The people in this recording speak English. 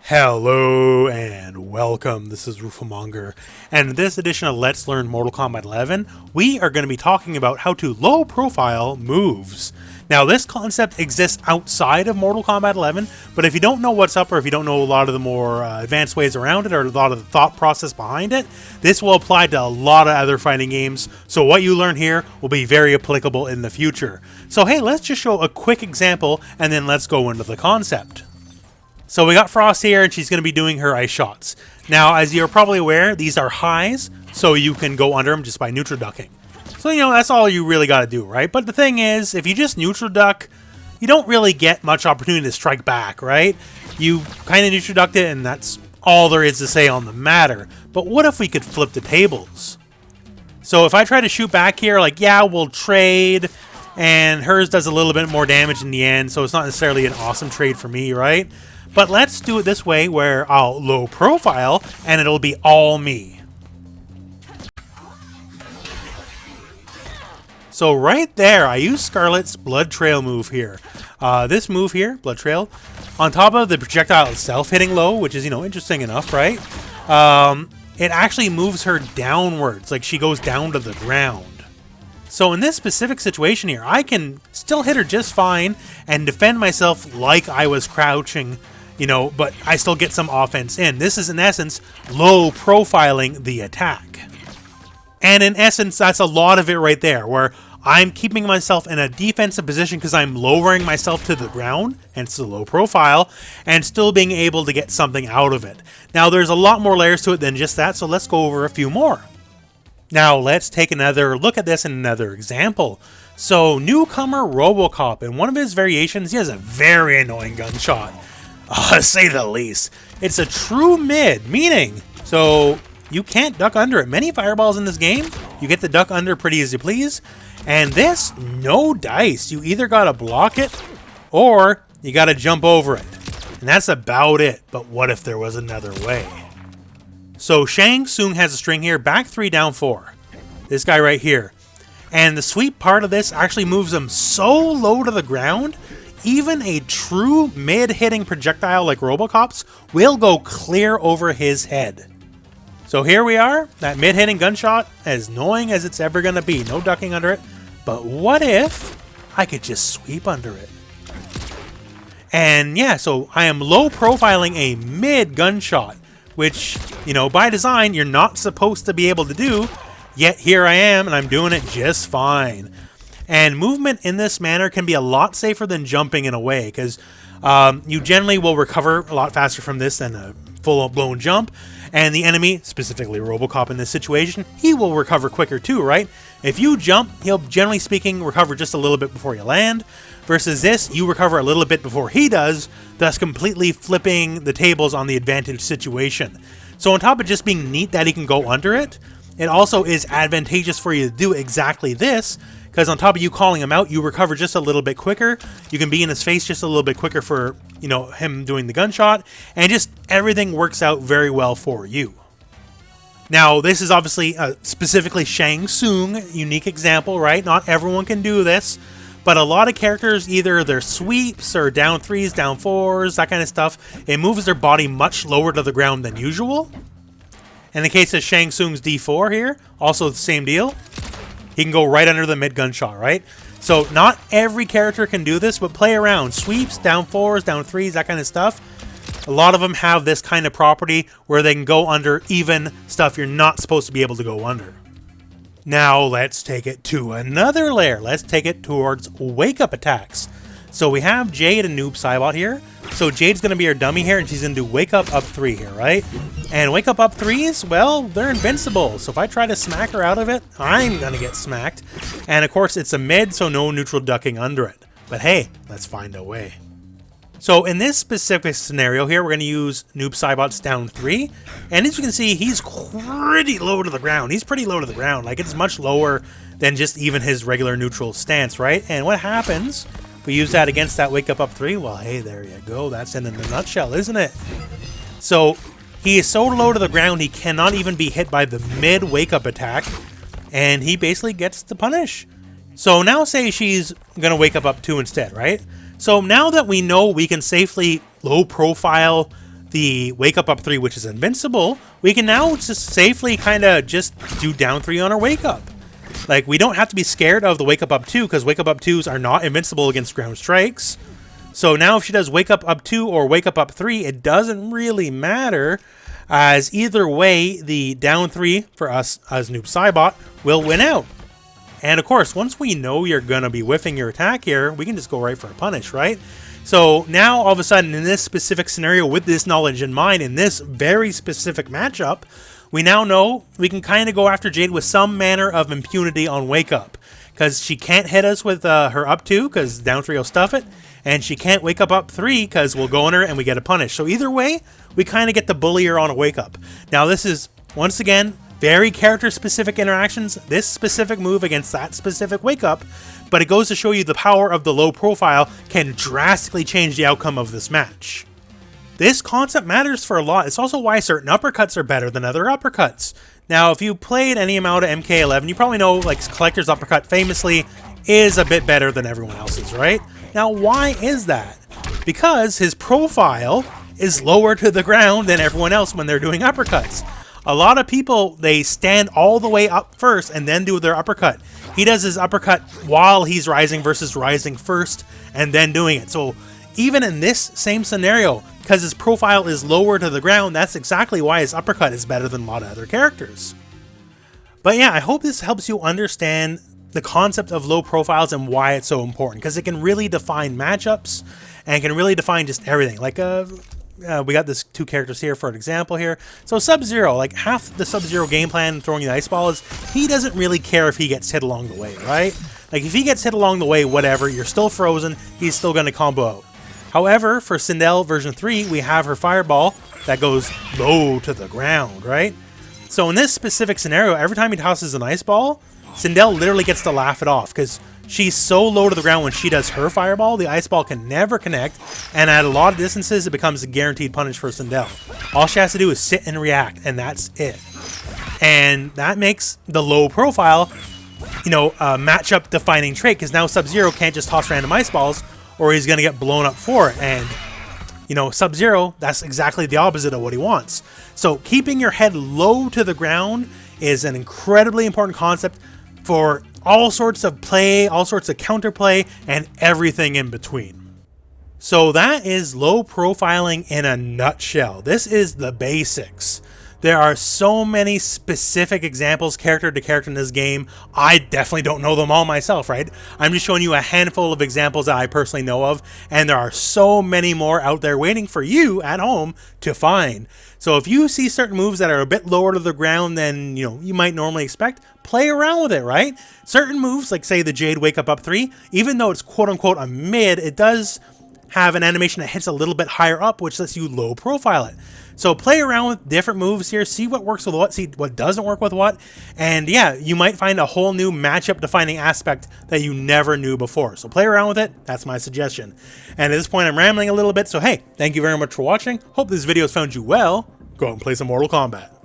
Hello and welcome, this is rooflemonger, and in this edition of Let's Learn Mortal Kombat 11, we are going to be talking about how to low profile moves. Now this concept exists outside of Mortal Kombat 11, but if you don't know what's up or if you don't know a lot of the more advanced ways around it or a lot of the thought process behind it, this will apply to a lot of other fighting games, so what you learn here will be very applicable in the future. So hey, let's just show a quick example and then let's go into the concept. So we got Frost here, and she's going to be doing her ice shots. Now, as you're probably aware, these are highs, so you can go under them just by neutral ducking. So, that's all you really got to do, right? But the thing is, if you just neutral duck, you don't really get much opportunity to strike back, right? You kind of neutral ducked it, and that's all there is to say on the matter. But what if we could flip the tables? So if I try to shoot back here, yeah, we'll trade, and hers does a little bit more damage in the end, so it's not necessarily an awesome trade for me, right? But let's do it this way where I'll low profile and it'll be all me. So right there, I use Scarlet's Blood Trail move here. This move here, Blood Trail, on top of the projectile itself hitting low, which is, interesting enough, right? It actually moves her downwards, like she goes down to the ground. So in this specific situation here, I can still hit her just fine and defend myself like I was crouching, but I still get some offense in. This is, in essence, low profiling the attack. And in essence, that's a lot of it right there, where I'm keeping myself in a defensive position because I'm lowering myself to the ground, hence the low profile, and still being able to get something out of it. Now, there's a lot more layers to it than just that, so let's go over a few more. Now, let's take another look at this in another example. So, newcomer RoboCop, in one of his variations, he has a very annoying gunshot. To say the least. It's a true mid, meaning, so you can't duck under it. Many fireballs in this game, you get to duck under pretty as you please. And this, no dice. You either gotta block it, or you gotta jump over it. And that's about it. But what if there was another way? So Shang Tsung has a string here, back 3, down 4. This guy right here. And the sweet part of this actually moves him so low to the ground, even a true mid-hitting projectile like RoboCop's will go clear over his head. So here we are, that mid-hitting gunshot, as annoying as it's ever going to be. No ducking under it. But what if I could just sweep under it? And yeah, so I am low profiling a mid gunshot, which, by design, you're not supposed to be able to do. Yet here I am, and I'm doing it just fine. And movement in this manner can be a lot safer than jumping in a way, because you generally will recover a lot faster from this than a full-blown jump. And the enemy, specifically RoboCop in this situation, he will recover quicker too, right? If you jump, he'll, generally speaking, recover just a little bit before you land. Versus this, you recover a little bit before he does, thus completely flipping the tables on the advantage situation. So on top of just being neat that he can go under it, it also is advantageous for you to do exactly this, because on top of you calling him out, you recover just a little bit quicker. You can be in his face just a little bit quicker for, him doing the gunshot. And just everything works out very well for you. Now, this is obviously specifically Shang Tsung, unique example, right? Not everyone can do this. But a lot of characters, either their sweeps or down 3s, down 4s, that kind of stuff, it moves their body much lower to the ground than usual. In the case of Shang Tsung's D4 here, also the same deal. He can go right under the mid gunshot, right? So not every character can do this, but play around. Sweeps, down 4s, down 3s, that kind of stuff. A lot of them have this kind of property where they can go under even stuff you're not supposed to be able to go under. Now let's take it to another layer. Let's take it towards wake-up attacks. So we have Jade and Noob Saibot here. So Jade's going to be our dummy here, and she's going to do wake up 3 here, right? And wake up 3s, well, they're invincible. So if I try to smack her out of it, I'm going to get smacked. And of course, it's a mid, so no neutral ducking under it. But hey, let's find a way. So in this specific scenario here, we're going to use Noob Saibot's down 3. And as you can see, he's pretty low to the ground. He's pretty low to the ground. Like, it's much lower than just even his regular neutral stance, right? And what happens? We use that against that wake up 3. Well, hey, there you go. That's in a nutshell, isn't it? So he is so low to the ground, he cannot even be hit by the mid wake up attack, and he basically gets the punish. So now say she's going to wake up 2 instead, right? So now that we know we can safely low profile the wake up 3, which is invincible, we can now just safely kind of just do down 3 on our wake up. Like, we don't have to be scared of the wake up 2, because wake up 2s are not invincible against ground strikes. So now if she does wake up 2 or wake up 3, it doesn't really matter, as either way, the down 3 for us as Noob Saibot will win out. And of course, once we know you're going to be whiffing your attack here, we can just go right for a punish, right? So now all of a sudden in this specific scenario, with this knowledge in mind, in this very specific matchup, we now know we can kind of go after Jade with some manner of impunity on wake up. Because she can't hit us with her up 2, because down 3 will stuff it. And she can't wake up 3, because we'll go on her and we get a punish. So either way, we kind of get the bully her on a wake up. Now this is, once again, very character-specific interactions, this specific move against that specific wake-up, but it goes to show you the power of the low profile can drastically change the outcome of this match. This concept matters for a lot. It's also why certain uppercuts are better than other uppercuts. Now, if you played any amount of MK11, you probably know, like, Collector's uppercut famously is a bit better than everyone else's, right? Now, why is that? Because his profile is lower to the ground than everyone else when they're doing uppercuts. A lot of people, they stand all the way up first and then do their uppercut. He does his uppercut while he's rising versus rising first and then doing it. So even in this same scenario, because his profile is lower to the ground, that's exactly why his uppercut is better than a lot of other characters. But yeah, I hope this helps you understand the concept of low profiles and why it's so important, because it can really define matchups and can really define just everything. Like, we got this 2 characters here for an example here. So Sub-Zero, like half the Sub-Zero game plan throwing the ice ball is he doesn't really care if he gets hit along the way, right? Like if he gets hit along the way, whatever, you're still frozen, he's still going to combo out. However, for Sindel version 3, we have her fireball that goes low to the ground, right? So in this specific scenario, every time he tosses an ice ball, Sindel literally gets to laugh it off because she's so low to the ground when she does her fireball, the ice ball can never connect, and at a lot of distances, it becomes a guaranteed punish for Sindel. All she has to do is sit and react, and that's it. And that makes the low profile, you know, a matchup defining trait, because now Sub-Zero can't just toss random ice balls, or he's going to get blown up for it. And, you know, Sub-Zero, that's exactly the opposite of what he wants. So keeping your head low to the ground is an incredibly important concept for all sorts of play, all sorts of counterplay, and everything in between. So that is low profiling in a nutshell. This is the basics. There are so many specific examples character to character in this game. I definitely don't know them all myself, right? I'm just showing you a handful of examples that I personally know of, and there are so many more out there waiting for you at home to find. So if you see certain moves that are a bit lower to the ground than, you know, you might normally expect, play around with it, right? Certain moves, like say the Jade Wake Up 3, even though it's quote-unquote a mid, it does have an animation that hits a little bit higher up, which lets you low profile it. So play around with different moves here, see what works with what, see what doesn't work with what, and yeah, you might find a whole new matchup defining aspect that you never knew before. So play around with it, that's my suggestion. And at this point I'm rambling a little bit, so hey, thank you very much for watching. Hope this video has found you well. Go out and play some Mortal Kombat.